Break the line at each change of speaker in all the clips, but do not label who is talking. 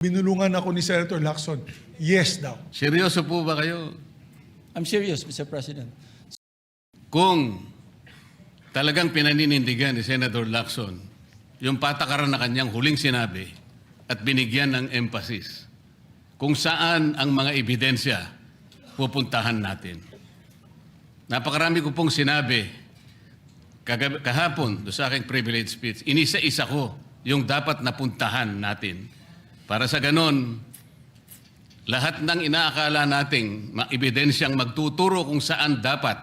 Binulungan ako ni Senator Lacson. Yes daw.
Seryoso po ba kayo?
I'm serious, Mr. President.
Kung talagang pinaninindigan ni Senator Lacson yung patakaran na kanyang huling sinabi at binigyan ng emphasis kung saan ang mga ebidensya pupuntahan natin. Napakarami ko pong sinabi kahapon do sa aking privilege speech. Inisa-isa ko yung dapat napuntahan natin. Para sa ganon, lahat ng inaakala nating ebidensyang magtuturo kung saan dapat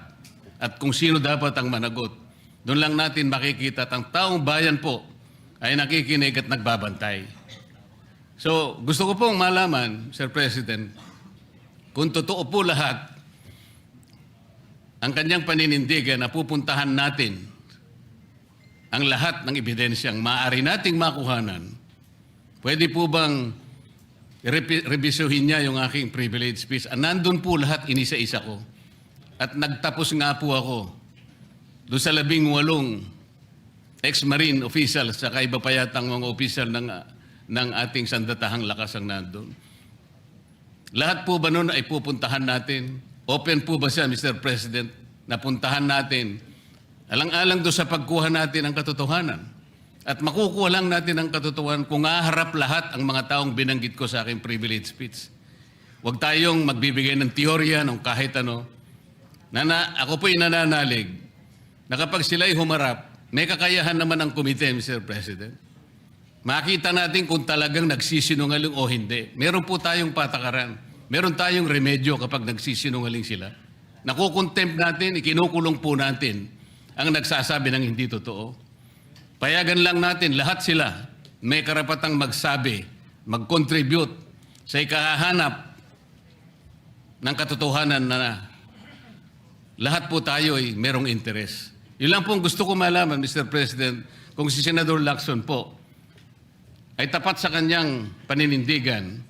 at kung sino dapat ang managot, doon lang natin makikita at ang taong bayan po ay nakikinig at nagbabantay. So, gusto ko pong malaman, Sir President, kung totoo po lahat ang kanyang paninindigan na pupuntahan natin ang lahat ng ebidensyang maaari nating makuhanan, pwede po bang revisyuhin niya yung aking privilege speech? Nandun po lahat, inisa-isa ko. At nagtapos nga po ako doon sa 18 ex-marine officials sa iba pa yatang mga official ng ating sandatahang lakas ang nandun. Lahat po ba nun ay pupuntahan natin? Open po ba siya, Mr. President, na puntahan natin alang-alang doon sa pagkuha natin ng katotohanan? At makukuha lang natin ang katotohanan kung haharap lahat ang mga taong binanggit ko sa aking privilege speech. Huwag tayong magbibigay ng teorya ng kahit ano. Ako po'y nananalig na kapag sila'y humarap, may kakayahan naman ang komite, Mr. President. Makita natin kung talagang nagsisinungaling o hindi. Meron po tayong patakaran. Meron tayong remedyo kapag nagsisinungaling sila. Nakukontempt natin, ikinukulong po natin ang nagsasabi ng hindi totoo. Payagan lang natin, lahat sila may karapatang magsabi, mag-contribute sa ikahahanap ng katotohanan na lahat po tayo ay merong interes. Yun lang pong gusto ko malaman, Mr. President, kung si Senador Lacson po ay tapat sa kanyang paninindigan,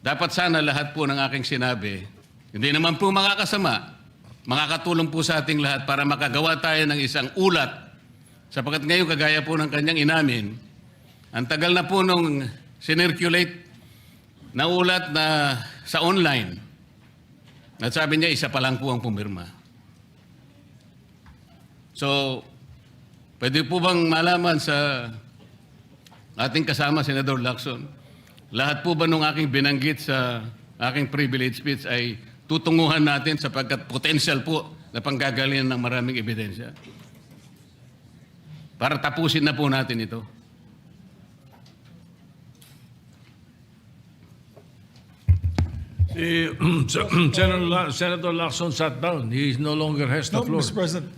dapat sana lahat po ng aking sinabi, hindi naman po makakasama, makakatulong po sa ating lahat para makagawa tayo ng isang ulat. Sapagkat ngayon, kagaya po ng kanyang inamin, ang tagal na po nung sinirculate na ulat na sa online. At sabi niya, isa pa lang po ang pumirma. So, pwede po bang malaman sa ating kasama, Senador Lacson, lahat po ba nung aking binanggit sa aking privilege speech ay tutunguhan natin sapagkat potential po na panggagalingan ng maraming ebidensya? Para tapusin na po natin ito.
Senator Lacson sat down. He no longer has the
No,
floor.
Mr. President.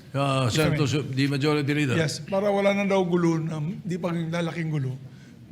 Senator, the Majority Leader.
Yes, para wala na daw gulo, di pang lalaking gulo.